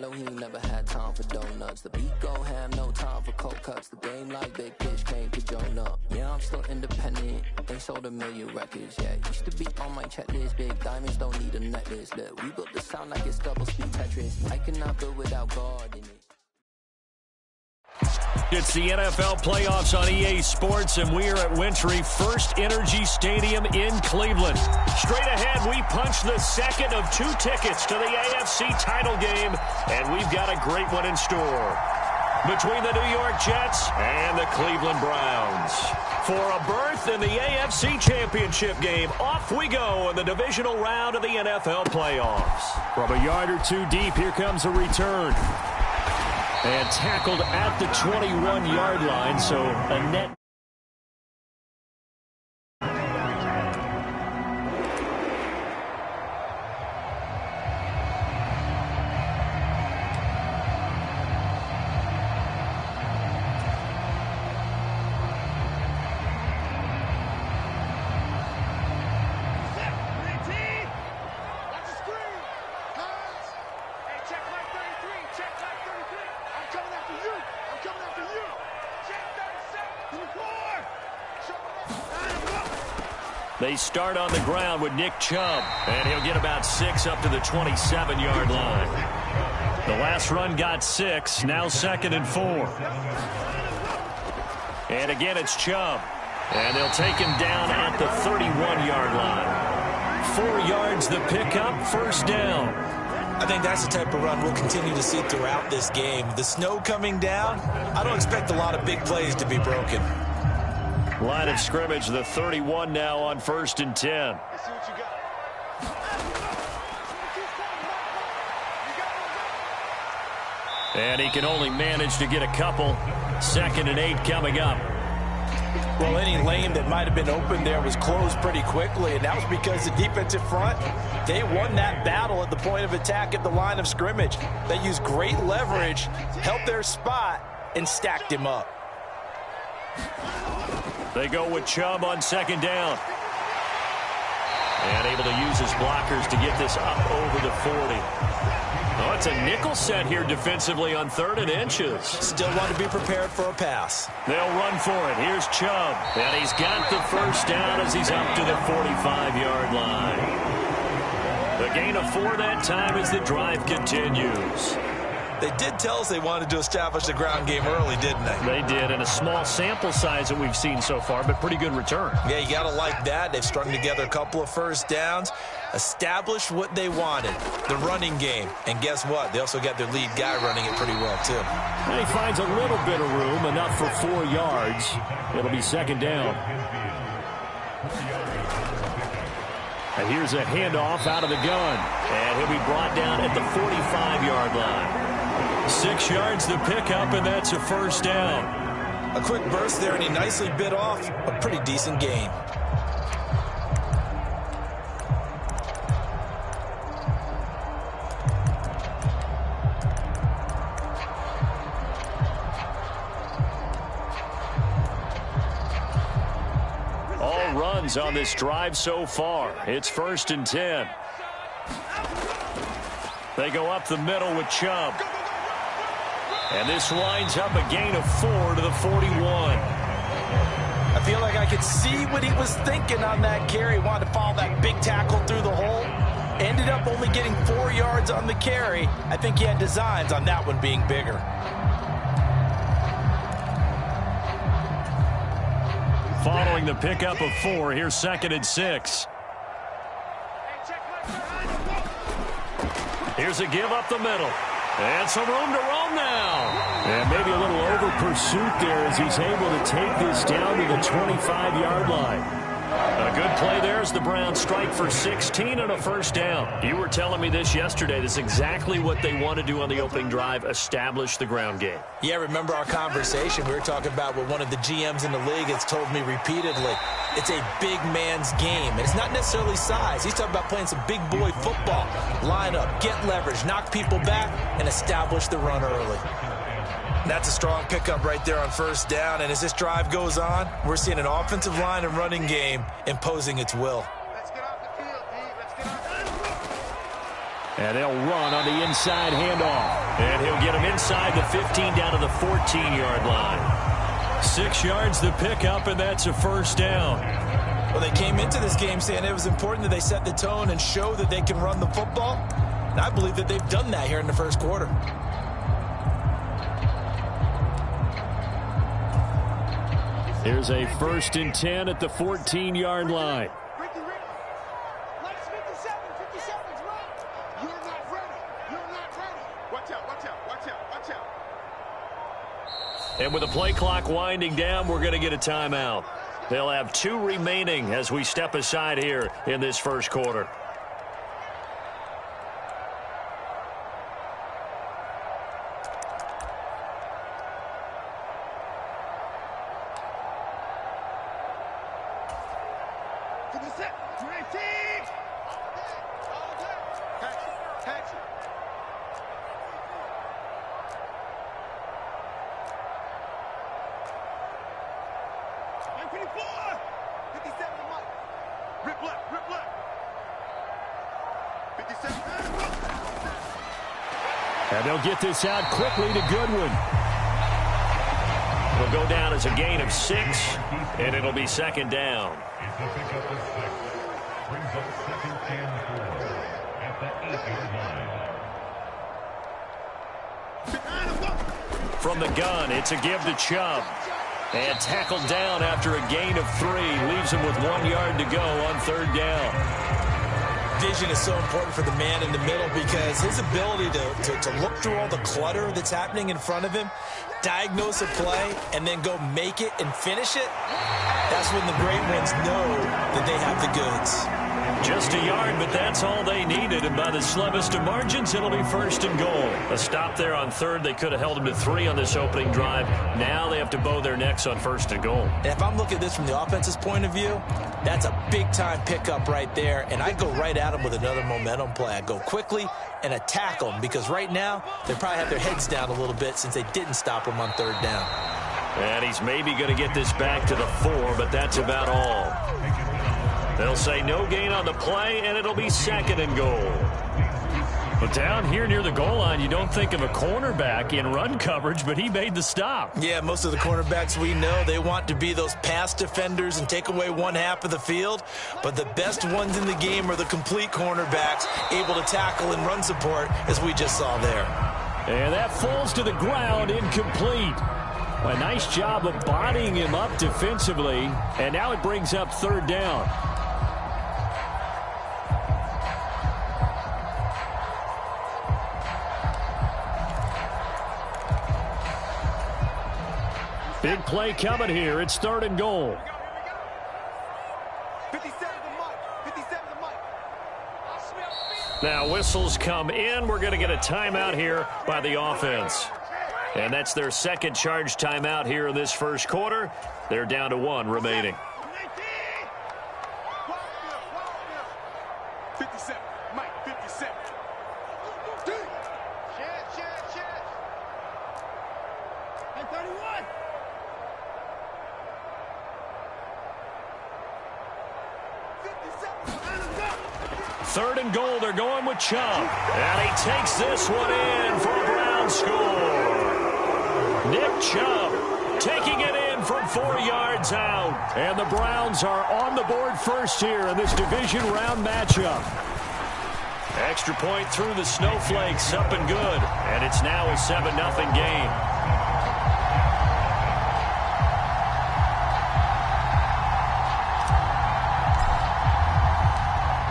know he ain't never had time for donuts. The beat go ham, no time for cold cuts. The game like Big Pitch came to join up. Yeah, I'm still independent. They sold 1 million records, yeah. Used to be on my checklist. Big diamonds don't need a necklace. Look, we built the sound like it's double speed Tetris. I cannot build without God in it. It's the NFL playoffs on EA Sports, and we are at Wintry First Energy Stadium in Cleveland. Straight ahead, we punch the second of 2 tickets to the AFC title game, and we've got a great one in store between the New York Jets and the Cleveland Browns. For a berth in the AFC Championship game, off we go in the divisional round of the NFL playoffs. From a yard or 2 deep, here comes a return. And tackled at the 21-yard line, so a net. They start on the ground with Nick Chubb, and he'll get about 6 up to the 27-yard line. The last run got 6, now 2nd and 4. And again, it's Chubb, and they'll take him down at the 31-yard line. 4 yards the pickup, first down. I think that's the type of run we'll continue to see throughout this game. The snow coming down, I don't expect a lot of big plays to be broken. Line of scrimmage, the 31 now on 1st and 10. And he can only manage to get a couple. 2nd and 8 coming up. Well, any lane that might have been open there was closed pretty quickly, and that was because the defensive front, they won that battle at the point of attack at the line of scrimmage. They used great leverage, helped their spot, and stacked him up. They go with Chubb on 2nd down. And able to use his blockers to get this up over the 40. Oh, it's a nickel set here defensively on 3rd and inches. Still want to be prepared for a pass. They'll run for it. Here's Chubb. And he's got the first down as he's up to the 45-yard line. The gain of 4 that time as the drive continues. They did tell us they wanted to establish the ground game early, didn't they? They did, and a small sample size that we've seen so far, but pretty good return. Yeah, you got to like that. They've strung together a couple of first downs, established what they wanted, the running game. And guess what? They also got their lead guy running it pretty well, too. And he finds a little bit of room, enough for 4 yards. It'll be 2nd down. And here's a handoff out of the gun. And he'll be brought down at the 45-yard line. 6 yards the pickup, and that's a first down. A quick burst there, and he nicely bit off a pretty decent gain. All runs on this drive so far. It's 1st and 10. They go up the middle with Chubb. And this winds up a gain of 4 to the 41. I feel like I could see what he was thinking on that carry. He wanted to follow that big tackle through the hole. Ended up only getting 4 yards on the carry. I think he had designs on that one being bigger. Following the pickup of 4, here's 2nd and 6. Here's a give up the middle. And some room to roam now. And maybe a little over pursuit there as he's able to take this down to the 25-yard line. A good play there as the Browns strike for 16 and a first down. You were telling me this yesterday. This is exactly what they want to do on the opening drive, establish the ground game. Yeah, remember our conversation. We were talking about what one of the GMs in the league has told me repeatedly. It's a big man's game, and it's not necessarily size. He's talking about playing some big boy football. Line up, get leverage, knock people back, and establish the run early. That's a strong pickup right there on first down, and as this drive goes on, we're seeing an offensive line and running game imposing its will. And they'll run on the inside handoff. And he'll get him inside the 15 down to the 14-yard line. 6 yards the pickup, and that's a first down. Well, they came into this game saying it was important that they set the tone and show that they can run the football. And I believe that they've done that here in the first quarter. Here's a 1st and 10 at the 14-yard line. And with the play clock winding down, we're going to get a timeout. They'll have 2 remaining as we step aside here in this first quarter. And they'll get this out quickly to Goodwin. It'll go down as a gain of 6, and it'll be 2nd down. From the gun, it's a give to Chubb. And tackled down after a gain of 3. Leaves him with 1 yard to go on 3rd down. Vision is so important for the man in the middle because his ability to look through all the clutter that's happening in front of him, diagnose a play, and then go make it and finish it, that's when the great ones know that they have the goods. Just a yard, but that's all they needed. And by the slimmest of margins, it'll be 1st and goal. A stop there on 3rd. They could have held him to 3 on this opening drive. Now they have to bow their necks on 1st and goal. And if I'm looking at this from the offense's point of view, that's a big-time pickup right there. And I go right at them with another momentum play. I go quickly and attack them because right now they probably have their heads down a little bit since they didn't stop them on 3rd down. And he's maybe going to get this back to the 4, but that's about all. They'll say no gain on the play, and it'll be 2nd and goal. But down here near the goal line, you don't think of a cornerback in run coverage, but he made the stop. Yeah, most of the cornerbacks we know, they want to be those pass defenders and take away one half of the field. But the best ones in the game are the complete cornerbacks, able to tackle and run support, as we just saw there. And that falls to the ground, incomplete. A nice job of bodying him up defensively, and now it brings up 3rd down. Big play coming here. It's 3rd and goal. 57 the mic. Now whistles come in. We're going to get a timeout here by the offense. And that's their 2nd charge timeout here in this first quarter. They're down to 1 remaining. 57. Mike, 57. And 31. 3rd and goal. They're going with Chubb. And he takes this one in for a Brown score. Nick Chubb taking it in from 4 yards out. And the Browns are on the board first here in this division round matchup. Extra point through the snowflakes, up and good. And it's now a 7-0 game.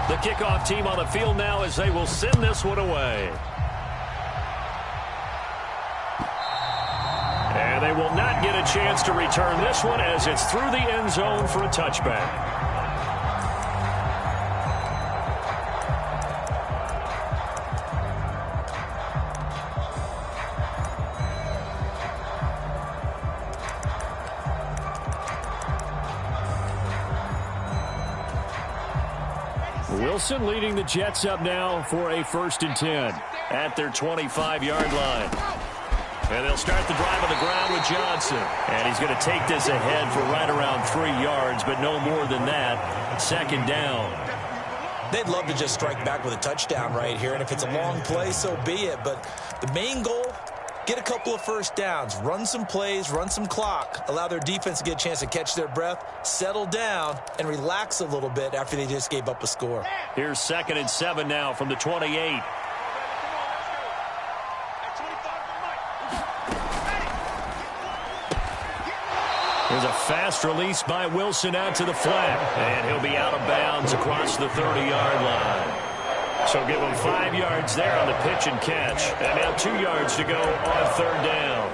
The kickoff team on the field now as they will send this one away. And they will not get a chance to return this one as it's through the end zone for a touchback. Wilson leading the Jets up now for a 1st and 10 at their 25-yard line. And they'll start the drive on the ground with Johnson. And he's going to take this ahead for right around 3 yards, but no more than that. 2nd down. They'd love to just strike back with a touchdown right here, and if it's a long play, so be it. But the main goal, get a couple of first downs, run some plays, run some clock, allow their defense to get a chance to catch their breath, settle down, and relax a little bit after they just gave up a score. Here's 2nd and 7 now from the 28. There's a fast release by Wilson out to the flat, and he'll be out of bounds across the 30-yard line. So give him 5 yards there on the pitch and catch, and now 2 yards to go on 3rd down.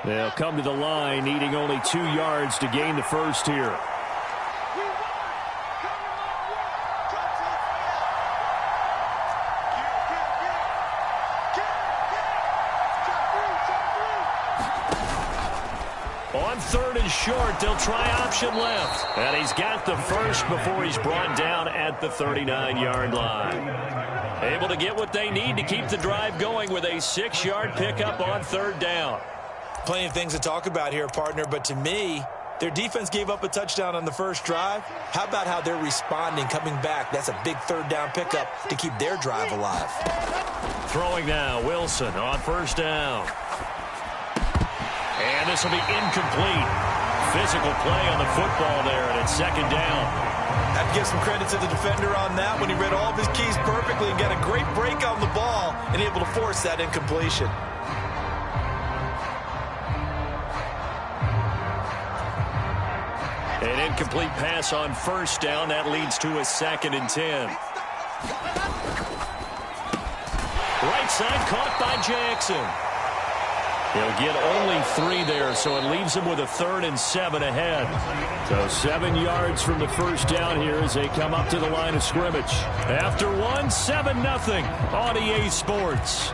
They'll come to the line, needing only 2 yards to gain the first here. On 3rd and short, they'll try option left. And he's got the first before he's brought down at the 39-yard line. Able to get what they need to keep the drive going with a 6-yard pickup on 3rd down. Plenty of things to talk about here, partner, but to me, their defense gave up a touchdown on the first drive. How about how they're responding, coming back? That's a big 3rd down pickup to keep their drive alive. Throwing now, Wilson on 1st down. And this will be incomplete. Physical play on the football there, and it's 2nd down. Have to give some credit to the defender on that when he read all of his keys perfectly and got a great break on the ball and able to force that incompletion. An incomplete pass on 1st down. That leads to a 2nd and 10. Right side caught by Jackson. He'll get only 3 there, so it leaves him with a 3rd and 7 ahead. So 7 yards from the 1st down here as they come up to the line of scrimmage. After 1, 7-0 on EA Sports.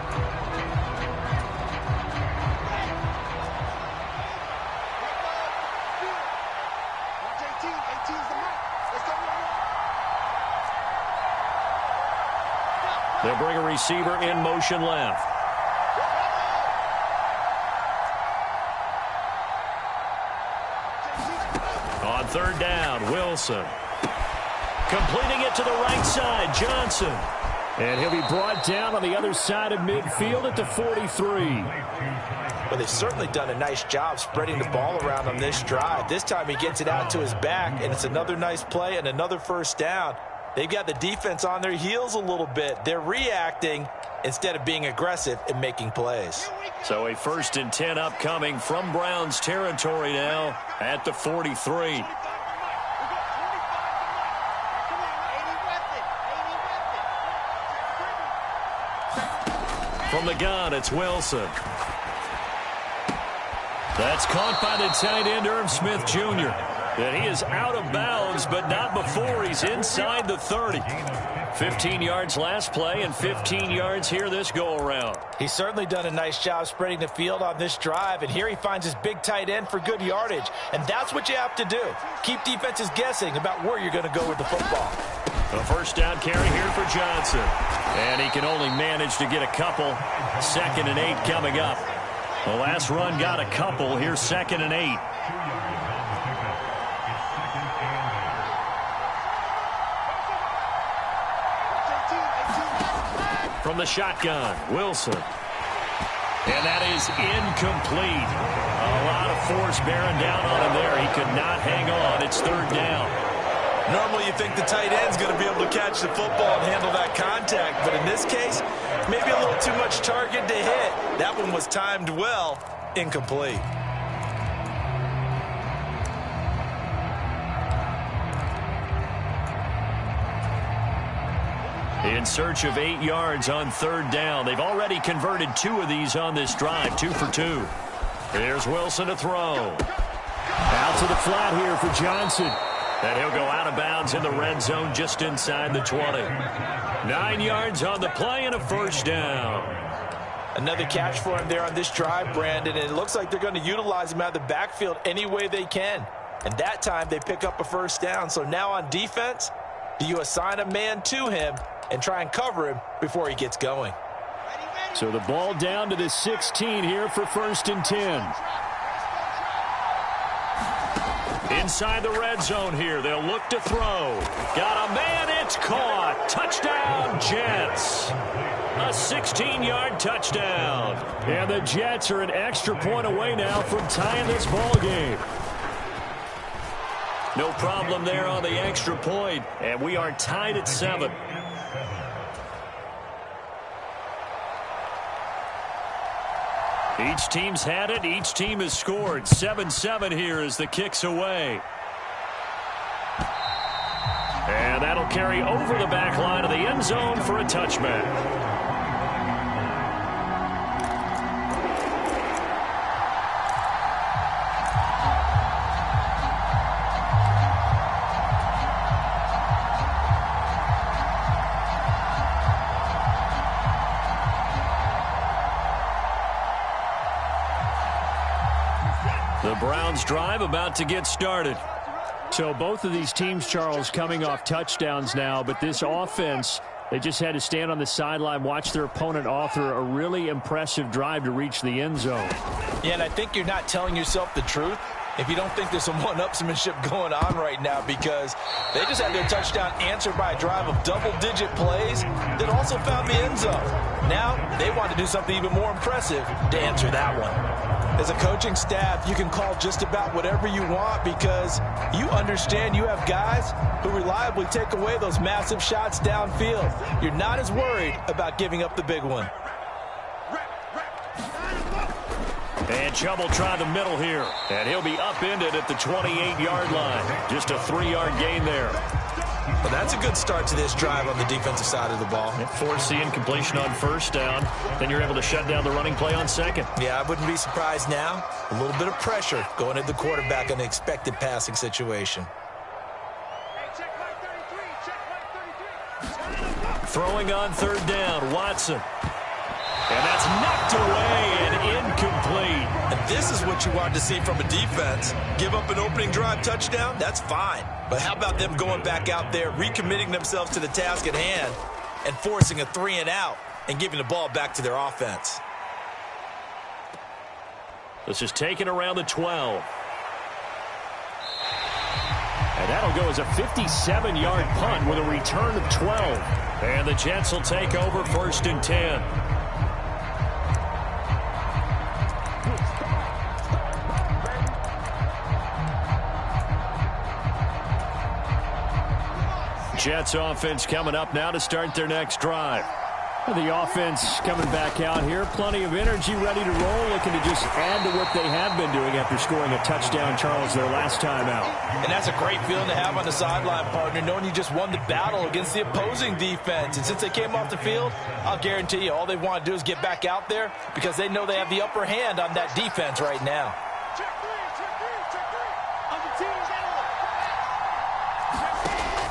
They'll bring a receiver in motion left. On 3rd down, Wilson. Completing it to the right side, Johnson. And he'll be brought down on the other side of midfield at the 43. Well, they've certainly done a nice job spreading the ball around on this drive. This time he gets it out to his back, and it's another nice play and another 1st down. They've got the defense on their heels a little bit. They're reacting instead of being aggressive and making plays. So a 1st and 10 upcoming from Browns territory now at the 43. From the gun, it's Wilson. That's caught by the tight end, Irv Smith Jr. And he is out of bounds, but not before he's inside the 30. 15 yards last play and 15 yards here this go-around. He's certainly done a nice job spreading the field on this drive, and here he finds his big tight end for good yardage. And that's what you have to do. Keep defenses guessing about where you're going to go with the football. A 1st down carry here for Johnson. And he can only manage to get a couple. 2nd and 8 coming up. The last run got a couple. Here's 2nd and 8. From the shotgun, Wilson. And that is incomplete. A lot of force bearing down on him there. He could not hang on. It's 3rd down. Normally you think the tight end's going to be able to catch the football and handle that contact, but in this case, maybe a little too much target to hit. That one was timed well, incomplete. In search of 8 yards on 3rd down. They've already converted 2 of these on this drive, 2 for 2. Here's Wilson to throw. Out to the flat here for Johnson. And he'll go out of bounds in the red zone just inside the 20. 9 yards on the play and a 1st down. Another catch for him there on this drive, Brandon, and it looks like they're going to utilize him out of the backfield any way they can. And that time they pick up a 1st down. So now on defense, do you assign a man to him and try and cover him before he gets going? So the ball down to the 16 here for 1st and 10. inside the red zone here. They'll look to throw. Got a man. It's caught. Touchdown, Jets. A 16-yard touchdown. And the Jets are an extra point away now from tying this ball game. No problem there on the extra point. And we are tied at 7. Each team's had it. Each team has scored. 7-7 here as the kick's away. And that'll carry over the back line of the end zone for a touchback. The Browns drive about to get started. So both of these teams, Charles, coming off touchdowns now, but this offense, they just had to stand on the sideline, watch their opponent author a really impressive drive to reach the end zone. Yeah, and I think you're not telling yourself the truth if you don't think there's some one-upsmanship going on right now, because they just had their touchdown answered by a drive of double-digit plays that also found the end zone. Now they want to do something even more impressive to answer that one. As a coaching staff, you can call just about whatever you want because you understand you have guys who reliably take away those massive shots downfield. You're not as worried about giving up the big one. And Chubb will try the middle here. And he'll be upended at the 28-yard line. Just a 3-yard gain there. Well, that's a good start to this drive on the defensive side of the ball. Forcing completion on first down. Then you're able to shut down the running play on second. Yeah, I wouldn't be surprised now. A little bit of pressure going at the quarterback in an expected passing situation. Throwing on third down, Watson. And that's knocked away and incomplete. And this is what you want to see from a defense. Give up an opening drive touchdown, that's fine. But how about them going back out there, recommitting themselves to the task at hand, and forcing a 3-and-out and giving the ball back to their offense? This is taken around the 12. And that'll go as a 57-yard punt with a return of 12. And the Jets will take over 1st and 10. Jets offense coming up now to start their next drive. The offense coming back out here. Plenty of energy, ready to roll, looking to just add to what they have been doing after scoring a touchdown, Charles, their last time out. And that's a great feeling to have on the sideline, partner, knowing you just won the battle against the opposing defense. And since they came off the field, I'll guarantee you all they want to do is get back out there because they know they have the upper hand on that defense right now.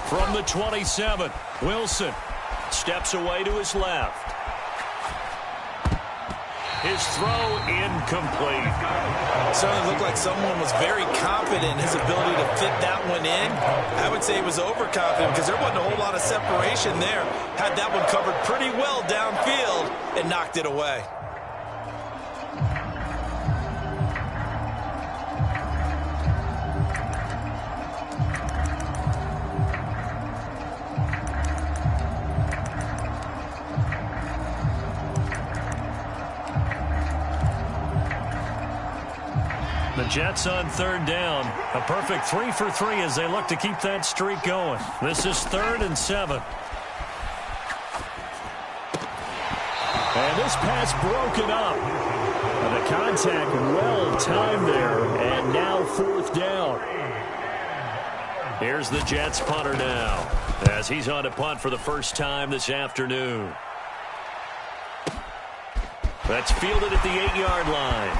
From the 27, Wilson steps away to his left. His throw incomplete. Certainly looked like someone was very confident in his ability to fit that one in. I would say he was overconfident because there wasn't a whole lot of separation there. Had that one covered pretty well downfield and knocked it away. The Jets on third down. A perfect 3 for 3 as they look to keep that streak going. This is 3rd and 7. And this pass broken up. And the contact well timed there. And now 4th down. Here's the Jets punter now as he's on to punt for the first time this afternoon. That's fielded at the 8-yard line.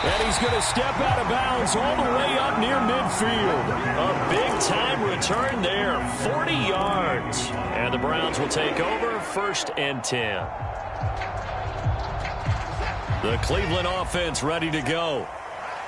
And he's going to step out of bounds all the way up near midfield. A big-time return there, 40 yards. And the Browns will take over 1st and 10. The Cleveland offense ready to go.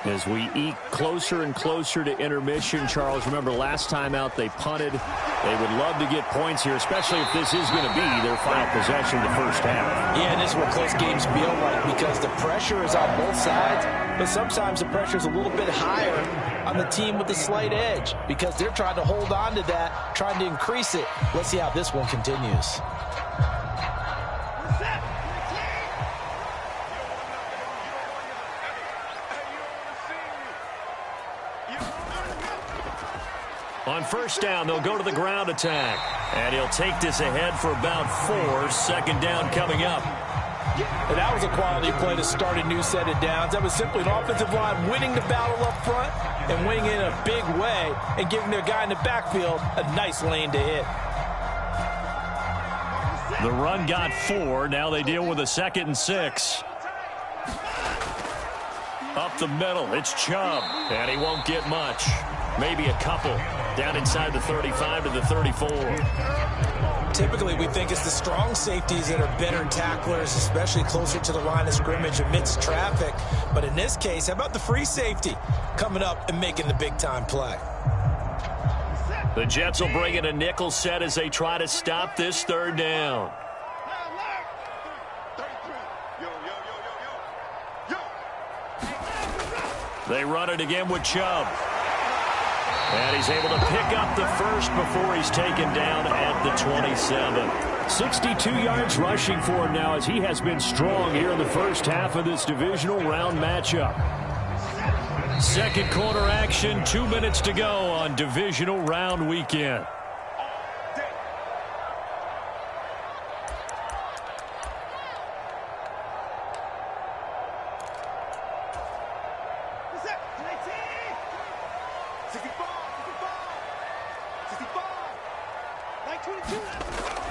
As we eke closer and closer to intermission, Charles, remember last time out they punted. They would love to get points here, especially if this is going to be their final possession of the first half. Yeah, and this is what close games feel like because the pressure is on both sides, but sometimes the pressure is a little bit higher on the team with the slight edge because they're trying to hold on to that, trying to increase it. Let's see how this one continues. On first down, they'll go to the ground attack. And he'll take this ahead for about 4. Second down coming up. And that was a quality play to start a new set of downs. That was simply an offensive line winning the battle up front and winning in a big way and giving their guy in the backfield a nice lane to hit. The run got 4. Now they deal with a 2nd and 6. Up the middle, it's Chubb. And he won't get much. Maybe a couple. Down inside the 35 to the 34. Typically, we think it's the strong safeties that are better tacklers, especially closer to the line of scrimmage amidst traffic. But in this case, how about the free safety coming up and making the big-time play? The Jets will bring in a nickel set as they try to stop this third down. They run it again with Chubb. And he's able to pick up the first before he's taken down at the 27. 62 yards rushing for him now as he has been strong here in the first half of this divisional round matchup. Second quarter action, 2 minutes to go on divisional round weekend.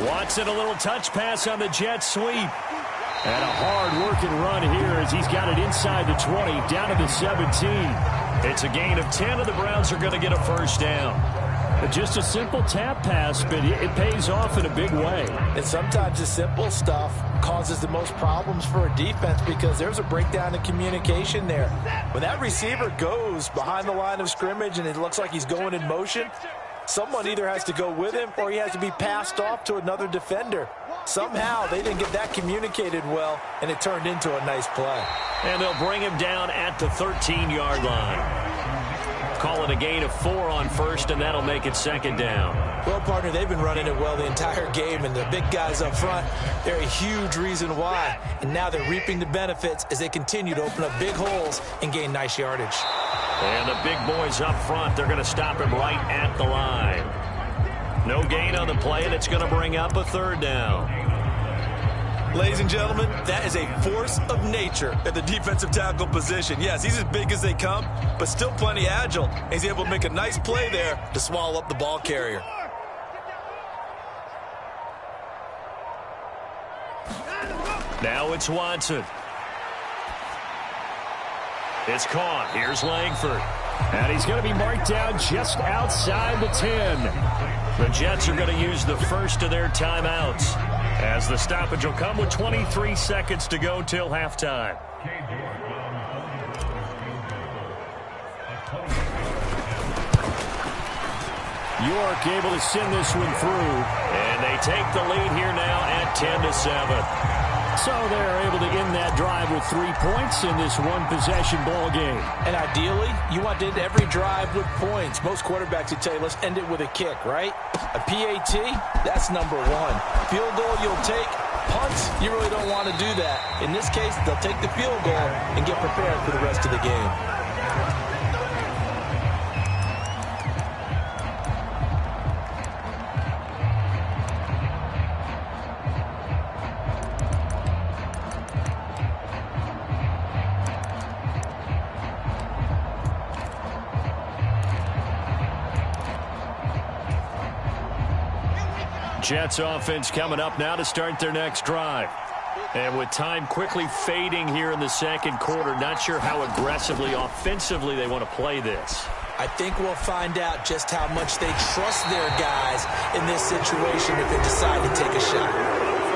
Watson, a little touch pass on the jet sweep. And a hard-working run here as he's got it inside the 20, down to the 17. It's a gain of 10, and the Browns are going to get a first down. Just a simple tap pass, but it pays off in a big way. And sometimes the simple stuff causes the most problems for a defense because there's a breakdown in communication there. When that receiver goes behind the line of scrimmage and it looks like he's going in motion, someone either has to go with him or he has to be passed off to another defender. Somehow they didn't get that communicated well, and it turned into a nice play. And they'll bring him down at the 13-yard line. Call it a gain of 4 on first, and that'll make it second down. Well, partner, they've been running it well the entire game, and the big guys up front, they're a huge reason why. And now they're reaping the benefits as they continue to open up big holes and gain nice yardage. And the big boys up front, they're going to stop him right at the line. No gain on the play, and it's going to bring up a third down. Ladies and gentlemen, that is a force of nature at the defensive tackle position. Yes, he's as big as they come, but still plenty agile. He's able to make a nice play there to swallow up the ball carrier. Now it's Watson. It's caught. Here's Langford. And he's going to be marked down just outside the 10. The Jets are going to use the first of their timeouts, as the stoppage will come with 23 seconds to go till halftime. York able to send this one through. And they take the lead here now at 10-7. So they're able to end that drive with 3 points in this one-possession ball game. And ideally, you want to end every drive with points. Most quarterbacks would tell you, let's end it with a kick, right? A PAT, that's number 1. Field goal you'll take. Punts, you really don't want to do that. In this case, they'll take the field goal and get prepared for the rest of the game. Jets offense coming up now to start their next drive. And with time quickly fading here in the second quarter, not sure how aggressively, offensively they want to play this. I think we'll find out just how much they trust their guys in this situation if they decide to take a shot.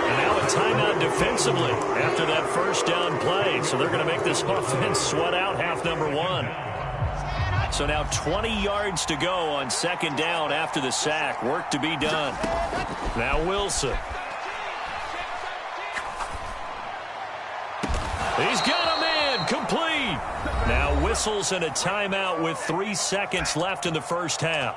And now a timeout defensively after that first down play. So they're going to make this offense sweat out half number one. So now 20 yards to go on second down after the sack. Work to be done. Now Wilson. He's got a man complete. Now whistles and a timeout with 3 seconds left in the first half.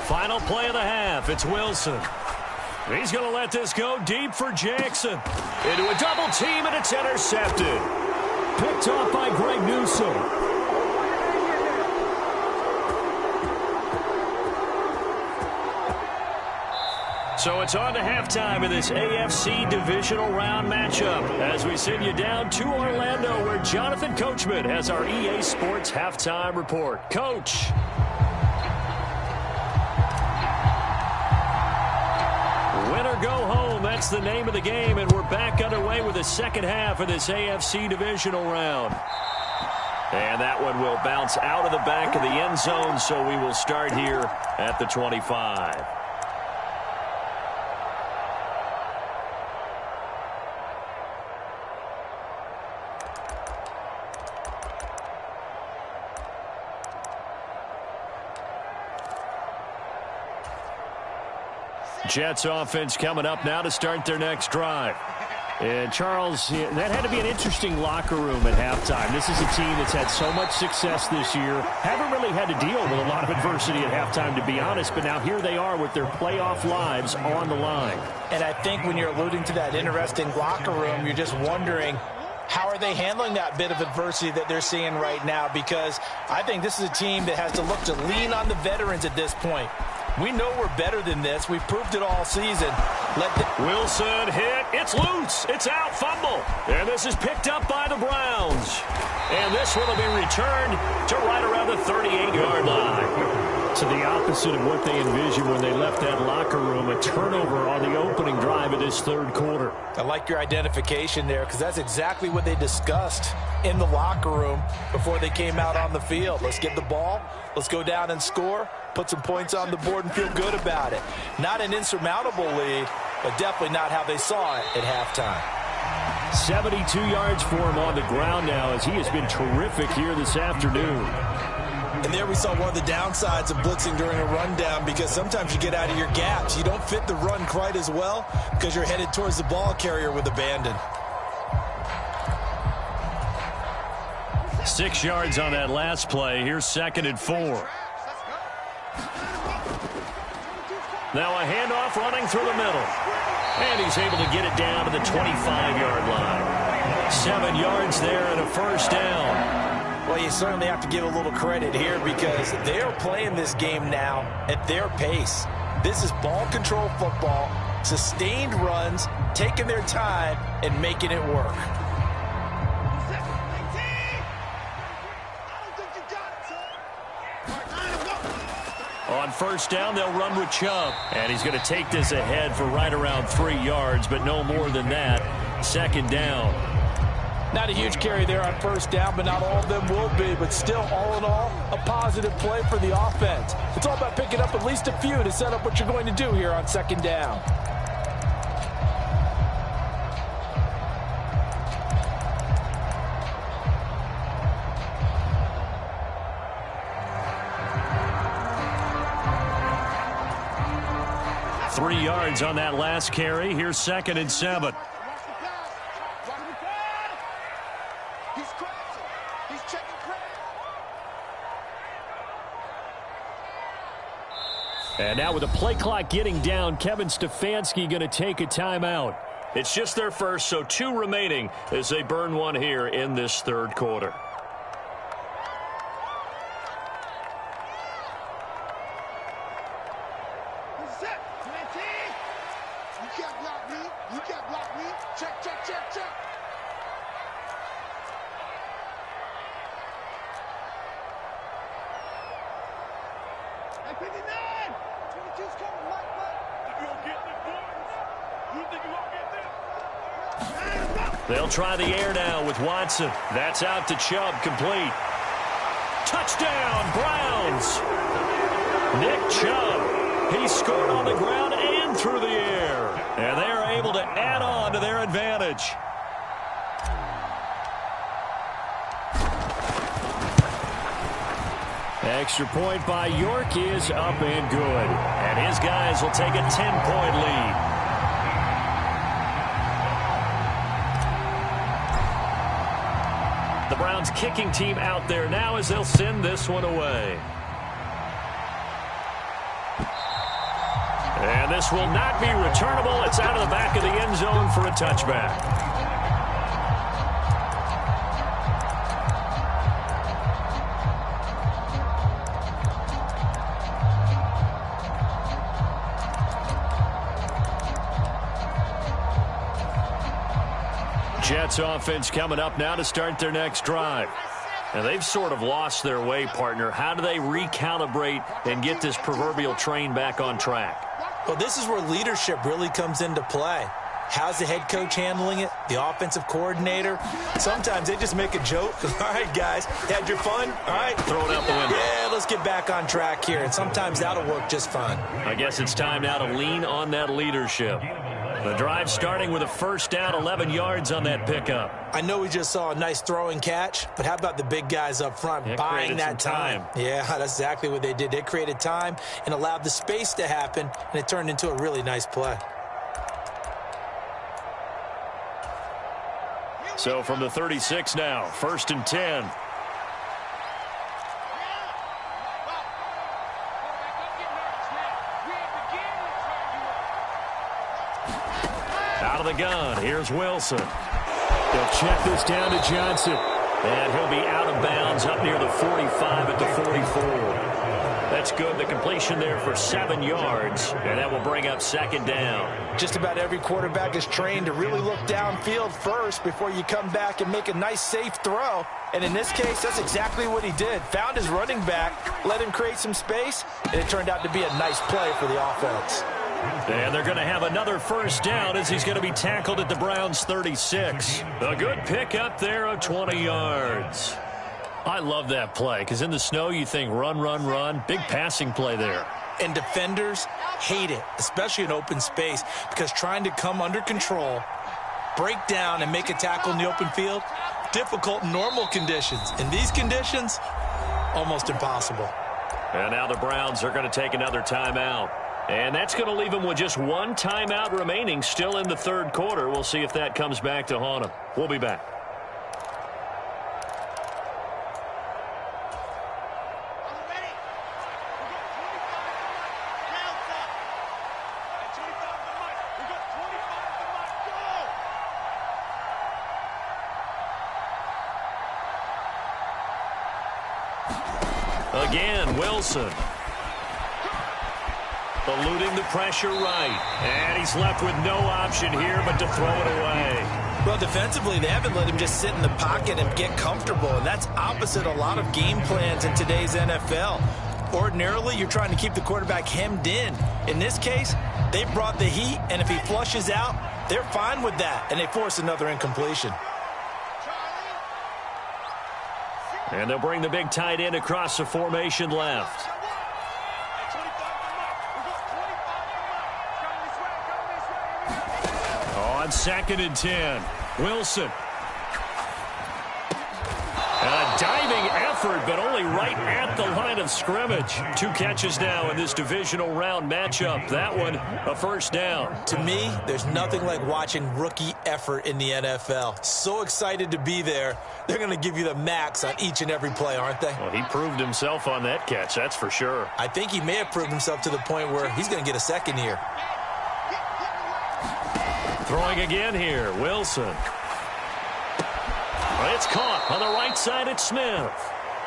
Final play of the half. It's Wilson. He's going to let this go deep for Jackson. Into a double team, and it's intercepted. Picked off by Greg Newsome. So it's on to halftime of this AFC divisional round matchup as we send you down to Orlando where Jonathan Coachman has our EA Sports halftime report. Coach. Win or go home, that's the name of the game, and we're back underway with the second half of this AFC divisional round. And that one will bounce out of the back of the end zone, so we will start here at the 25. Jets offense coming up now to start their next drive. And, Charles, that had to be an interesting locker room at halftime. This is a team that's had so much success this year. Haven't really had to deal with a lot of adversity at halftime, to be honest. But now here they are with their playoff lives on the line. And I think when you're alluding to that interesting locker room, you're just wondering, how are they handling that bit of adversity that they're seeing right now? Because I think this is a team that has to look to lean on the veterans at this point. We know we're better than this. We've proved it all season. Wilson hit. It's loose. It's out. Fumble. And this is picked up by the Browns. And this one will be returned to right around the 38-yard line. To the opposite of what they envisioned when they left that locker room, a turnover on the opening drive of this third quarter. I like your identification there because that's exactly what they discussed in the locker room before they came out on the field. Let's get the ball. Let's go down and score. Put some points on the board and feel good about it. Not an insurmountable lead, but definitely not how they saw it at halftime. 72 yards for him on the ground now as he has been terrific here this afternoon. And there we saw one of the downsides of blitzing during a rundown because sometimes you get out of your gaps. You don't fit the run quite as well because you're headed towards the ball carrier with abandon. 6 yards on that last play. Here's 2nd and 4. Now a handoff running through the middle. And he's able to get it down to the 25-yard line. 7 yards there and a first down. Well, you certainly have to give a little credit here because they are playing this game now at their pace. This is ball control football, sustained runs, taking their time, and making it work. On first down, they'll run with Chubb. And he's going to take this ahead for right around 3 yards, but no more than that. 2nd down. Not a huge carry there on first down, but not all of them will be. But still, all in all, a positive play for the offense. It's all about picking up at least a few to set up what you're going to do here on 2nd down. Three yards on that last carry. Here's 2nd and 7. And now with the play clock getting down, Kevin Stefanski going to take a timeout. It's just their first, so 2 remaining as they burn one here in this third quarter. They'll try the air now with Watson. That's out to Chubb, complete. Touchdown, Browns. Nick Chubb, he scored on the ground and through the air. And they are able to add on to their advantage. Extra point by York is up and good. And his guys will take a 10-point lead. The Browns kicking team out there now as they'll send this one away. And this will not be returnable. It's out of the back of the end zone for a touchback. Jets offense coming up now to start their next drive. Now they've sort of lost their way, partner. How do they recalibrate and get this proverbial train back on track? Well, this is where leadership really comes into play. How's the head coach handling it? The offensive coordinator? Sometimes they just make a joke. All right, guys, had your fun? All right. Throw it out the window. Yeah, let's get back on track here. And sometimes that'll work just fine. I guess it's time now to lean on that leadership. The drive starting with a first down, 11 yards on that pickup. I know we just saw a nice throwing catch, but how about the big guys up front buying that time? Yeah, that's exactly what they did. They created time and allowed the space to happen, and it turned into a really nice play. So from the 36 now, 1st and 10. Out of the gun, here's Wilson. They'll check this down to Johnson. And he'll be out of bounds up near the 45 at the 44. That's good. The completion there for 7 yards. And that will bring up 2nd down. Just about every quarterback is trained to really look downfield first before you come back and make a nice, safe throw. And in this case, that's exactly what he did. Found his running back, let him create some space, and it turned out to be a nice play for the offense. And they're going to have another first down as he's going to be tackled at the Browns' 36. A good pick up there of 20 yards. I love that play because in the snow you think run, run, run. Big passing play there. And defenders hate it, especially in open space, because trying to come under control, break down, and make a tackle in the open field, difficult in normal conditions. In these conditions, almost impossible. And now the Browns are going to take another timeout. And that's going to leave them with just one timeout remaining still in the 3rd quarter. We'll see if that comes back to haunt them. We'll be back. Again, Wilson. Eluding the pressure right. And he's left with no option here but to throw it away. Well, defensively, they haven't let him just sit in the pocket and get comfortable, and that's opposite a lot of game plans in today's NFL. Ordinarily, you're trying to keep the quarterback hemmed in. In this case, they brought the heat, and if he flushes out, they're fine with that, and they force another incompletion. And they'll bring the big tight end across the formation left. On 2nd and 10, Wilson. A diving effort, but only right at the line of scrimmage. 2 catches now in this divisional round matchup. That one, a first down. To me, there's nothing like watching rookie effort in the NFL. So excited to be there. They're going to give you the max on each and every play, aren't they? Well, he proved himself on that catch, that's for sure. I think he may have proved himself to the point where he's going to get a second here. Throwing again here, Wilson. It's caught on the right side at Smith.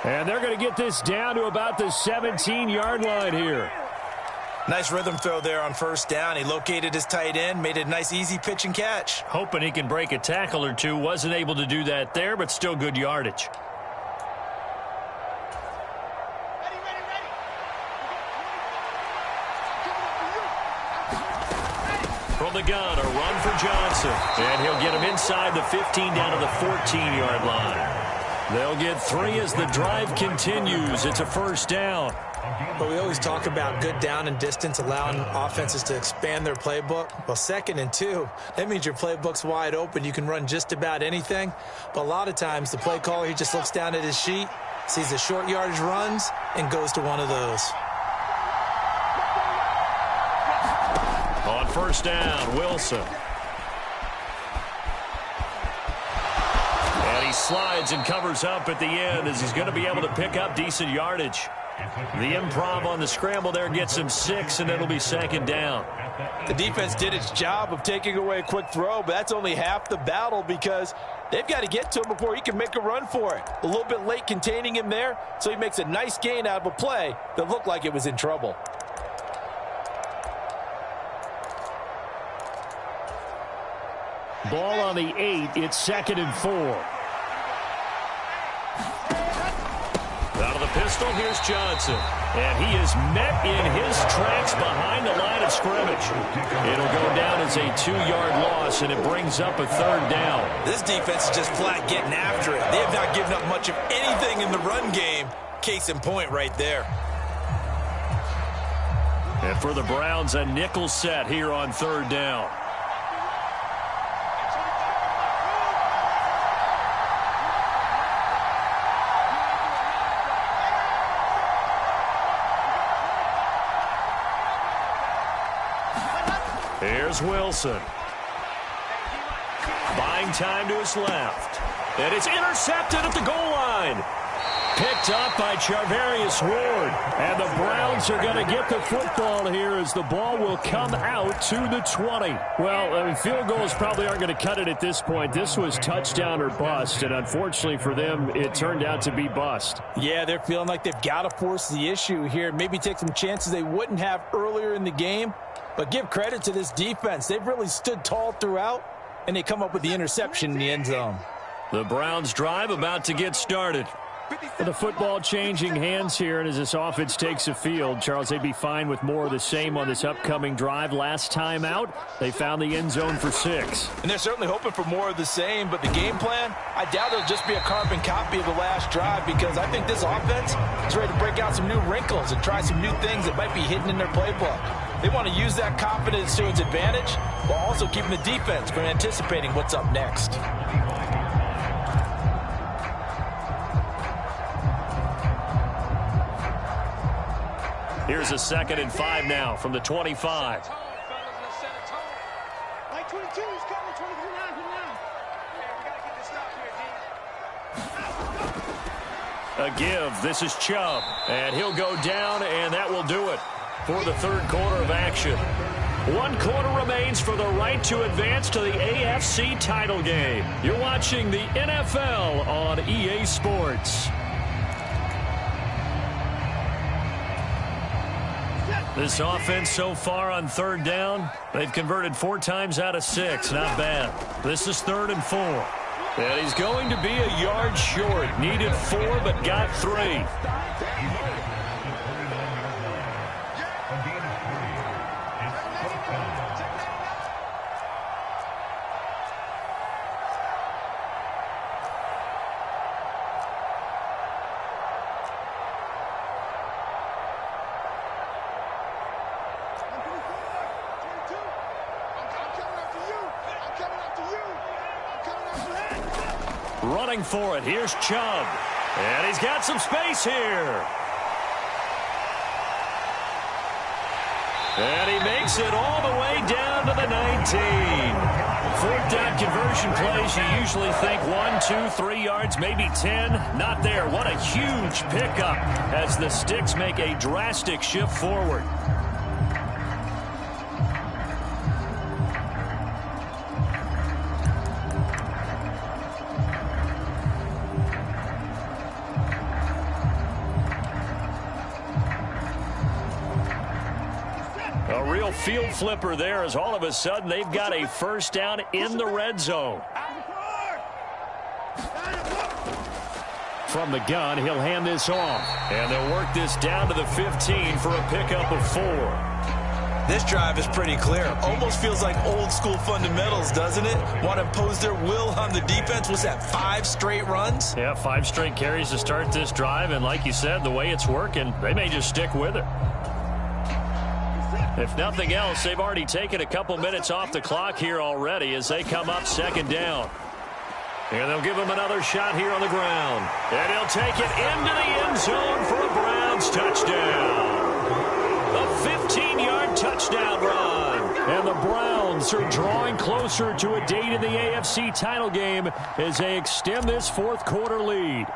And they're going to get this down to about the 17-yard line here. Nice rhythm throw there on first down. He located his tight end, made a nice easy pitch and catch. Hoping he can break a tackle or two. Wasn't able to do that there, but still good yardage. From the gun, a run for Johnson. And he'll get him inside the 15 down to the 14-yard line. They'll get 3 as the drive continues. It's a first down. But we always talk about good down and distance, allowing offenses to expand their playbook. Well, 2nd and 2, that means your playbook's wide open. You can run just about anything. But a lot of times, the play caller, he just looks down at his sheet, sees the short yardage runs, and goes to one of those. On first down, Wilson. And he slides and covers up at the end as he's going to be able to pick up decent yardage. The improv on the scramble there gets him 6, and it'll be 2nd down. The defense did its job of taking away a quick throw, but that's only half the battle because they've got to get to him before he can make a run for it. A little bit late containing him there, so he makes a nice gain out of a play that looked like it was in trouble. Ball on the 8. It's 2nd and 4. Out of the pistol, here's Johnson. And he is met in his tracks behind the line of scrimmage. It'll go down as a 2-yard loss, and it brings up a 3rd down. This defense is just flat getting after it. They have not given up much of anything in the run game. Case in point right there. And for the Browns, a nickel set here on 3rd down. Here's Wilson. Buying time to his left. And it's intercepted at the goal line. Picked up by Charvarius Ward. And the Browns are going to get the football here as the ball will come out to the 20. Well, I mean, field goals probably aren't going to cut it at this point. This was touchdown or bust, and unfortunately for them, it turned out to be bust. Yeah, they're feeling like they've got to force the issue here. Maybe take some chances they wouldn't have earlier in the game. But give credit to this defense. They've really stood tall throughout, and they come up with the interception in the end zone. The Browns drive about to get started. The football changing hands here, and as this offense takes a field, Charles, they'd be fine with more of the same on this upcoming drive. Last time out, they found the end zone for 6. And they're certainly hoping for more of the same, but the game plan, I doubt it'll just be a carbon copy of the last drive because I think this offense is ready to break out some new wrinkles and try some new things that might be hidden in their playbook. They want to use that confidence to its advantage while also keeping the defense from anticipating what's up next. Here's a 2nd and 5 now from the 25. Like 22 is coming, 23 now, we gotta get this stop here, D. A give. This is Chubb. And he'll go down, and that will do it for the 3rd quarter of action. 1 quarter remains for the right to advance to the AFC title game. You're watching the NFL on EA Sports. This offense so far on 3rd down, they've converted 4 times out of 6. Not bad. This is 3rd and 4. And he's going to be a yard short. Needed 4, but got 3. Running for it. Here's Chubb. And he's got some space here. And he makes it all the way down to the 19. 4th down conversion plays, you usually think 1, 2, 3 yards, maybe 10. Not there. What a huge pickup as the Sticks make a drastic shift forward. A real field flipper there as all of a sudden they've got a 1st down in the red zone. From the gun, he'll hand this off. And they'll work this down to the 15 for a pickup of 4. This drive is pretty clear. Almost feels like old school fundamentals, doesn't it? Want to impose their will on the defense. What's that, 5 straight runs? Yeah, 5 straight carries to start this drive. And like you said, the way it's working, they may just stick with it. If nothing else, they've already taken a couple minutes off the clock here already as they come up 2nd down. And they'll give him another shot here on the ground. And he'll take it into the end zone for a Browns touchdown. A 15-yard touchdown run. And the Browns are drawing closer to a date in the AFC title game as they extend this 4th quarter lead.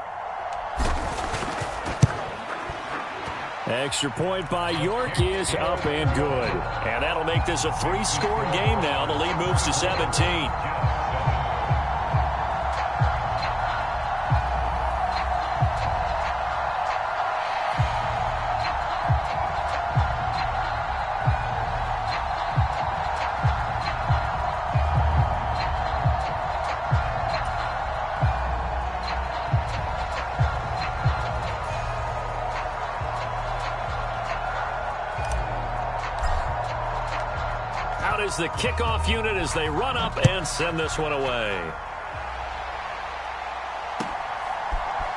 Extra point by York is up and good. And that'll make this a 3-score game now. The lead moves to 17. Is the kickoff unit as they run up and send this one away.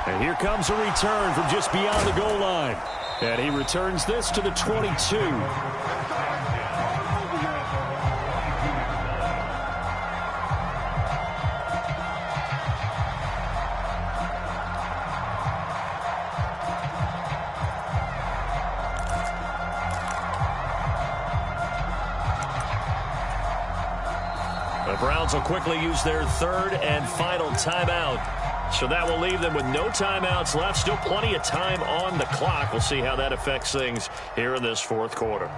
And here comes a return from just beyond the goal line. And he returns this to the 22. The Browns will quickly use their 3rd and final timeout. So that will leave them with no timeouts left. Still plenty of time on the clock. We'll see how that affects things here in this 4th quarter.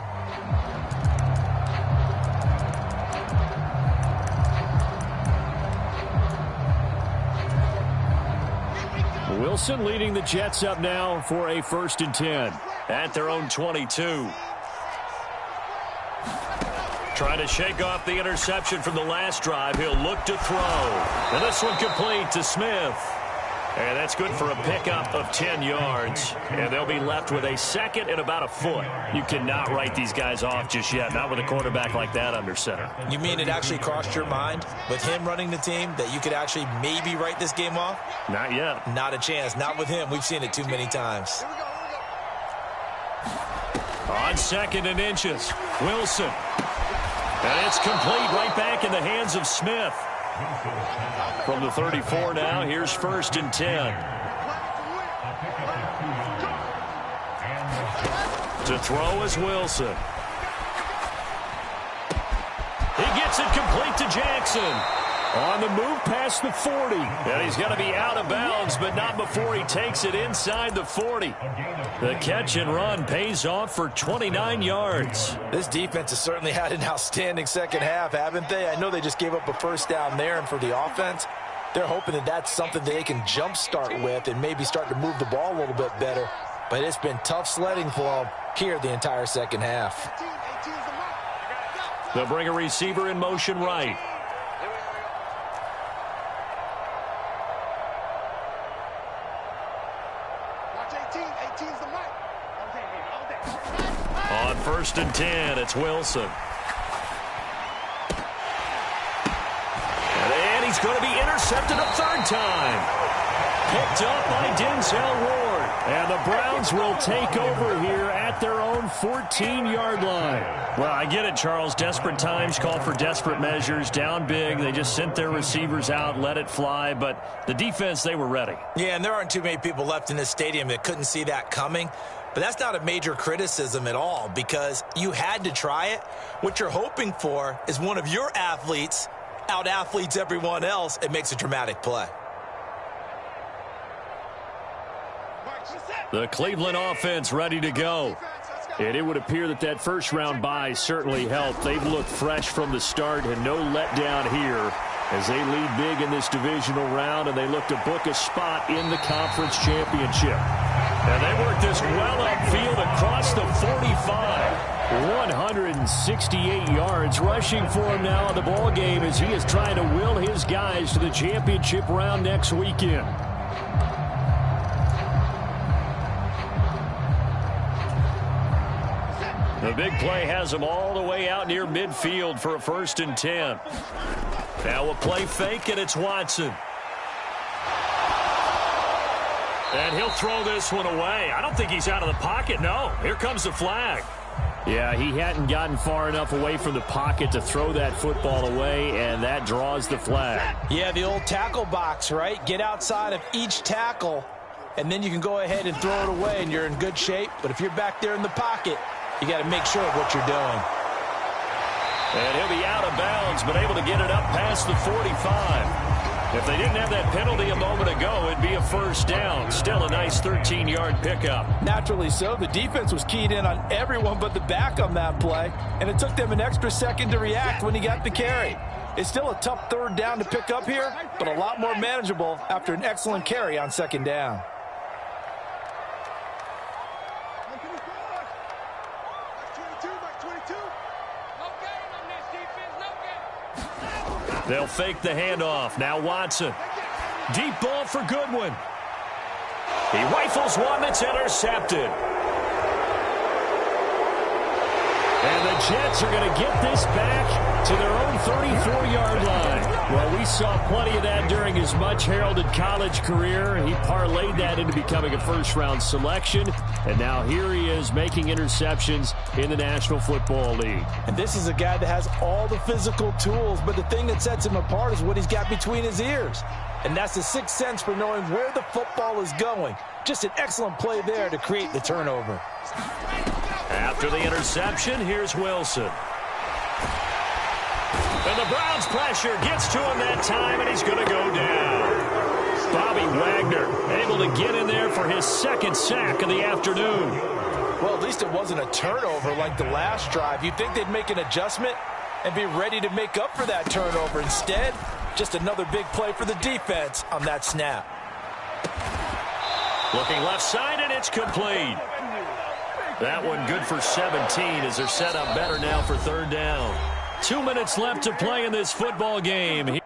Wilson leading the Jets up now for a 1st and 10 at their own 22. Trying to shake off the interception from the last drive. He'll look to throw. And this one complete to Smith. And that's good for a pickup of 10 yards. And they'll be left with a 2nd and about a foot. You cannot write these guys off just yet. Not with a quarterback like that under center. You mean it actually crossed your mind with him running the team that you could actually maybe write this game off? Not yet. Not a chance. Not with him. We've seen it too many times. On 2nd and inches, Wilson. And it's complete right back in the hands of Smith. From the 34 now, here's 1st and 10. To throw is Wilson. He gets it complete to Jackson. On the move past the 40. And he's going to be out of bounds, but not before he takes it inside the 40. The catch and run pays off for 29 yards. This defense has certainly had an outstanding 2nd half, haven't they? I know they just gave up a 1st down there, and for the offense, they're hoping that that's something they can jumpstart with and maybe start to move the ball a little bit better. But it's been tough sledding for them here the entire 2nd half. They'll bring a receiver in motion right. On 1st and 10, it's Wilson. And he's going to be intercepted a 3rd time. Picked up by Denzel Ward. And the Browns will take over here at their own 14-yard line. Well, I get it, Charles. Desperate times call for desperate measures. Down big. They just sent their receivers out, let it fly. But the defense, they were ready. Yeah, and there aren't too many people left in this stadium that couldn't see that coming. But that's not a major criticism at all because you had to try it. What you're hoping for is one of your athletes out-athletes everyone else and makes a dramatic play. The Cleveland offense ready to go. And it would appear that that 1st-round bye certainly helped. They've looked fresh from the start and no letdown here as they lead big in this divisional round and they look to book a spot in the conference championship. And they work this well upfield across the 45. 168 yards rushing for him now in the ball game as he is trying to will his guys to the championship round next weekend. The big play has him all the way out near midfield for a 1st and 10. Now a play fake, and it's Watson. And he'll throw this one away. I don't think he's out of the pocket, no. Here comes the flag. Yeah, he hadn't gotten far enough away from the pocket to throw that football away, and that draws the flag. Yeah, the old tackle box, right? Get outside of each tackle, and then you can go ahead and throw it away, and you're in good shape. But if you're back there in the pocket, you got to make sure of what you're doing. And he'll be out of bounds, but able to get it up past the 45. If they didn't have that penalty a moment ago, it'd be a 1st down. Still a nice 13-yard pickup. Naturally so. The defense was keyed in on everyone but the back on that play, and it took them an extra second to react when he got the carry. It's still a tough 3rd down to pick up here, but a lot more manageable after an excellent carry on 2nd down. They'll fake the handoff. Now Watson. Deep ball for Goodwin. He rifles one that's intercepted. And the Jets are going to get this back to their own 34-yard line. Well, we saw plenty of that during his much-heralded college career. He parlayed that into becoming a 1st-round selection. And now here he is making interceptions in the National Football League. And this is a guy that has all the physical tools, but the thing that sets him apart is what he's got between his ears. And that's the 6th sense for knowing where the football is going. Just an excellent play there to create the turnover. After the interception, here's Wilson. And the Browns pressure gets to him that time, and he's going to go down. Bobby Wagner able to get in there for his 2nd sack of the afternoon. Well, at least it wasn't a turnover like the last drive. You'd think they'd make an adjustment and be ready to make up for that turnover. Instead, just another big play for the defense on that snap. Looking left side, and it's complete. That one good for 17 as they're set up better now for 3rd down. 2 minutes left to play in this football game.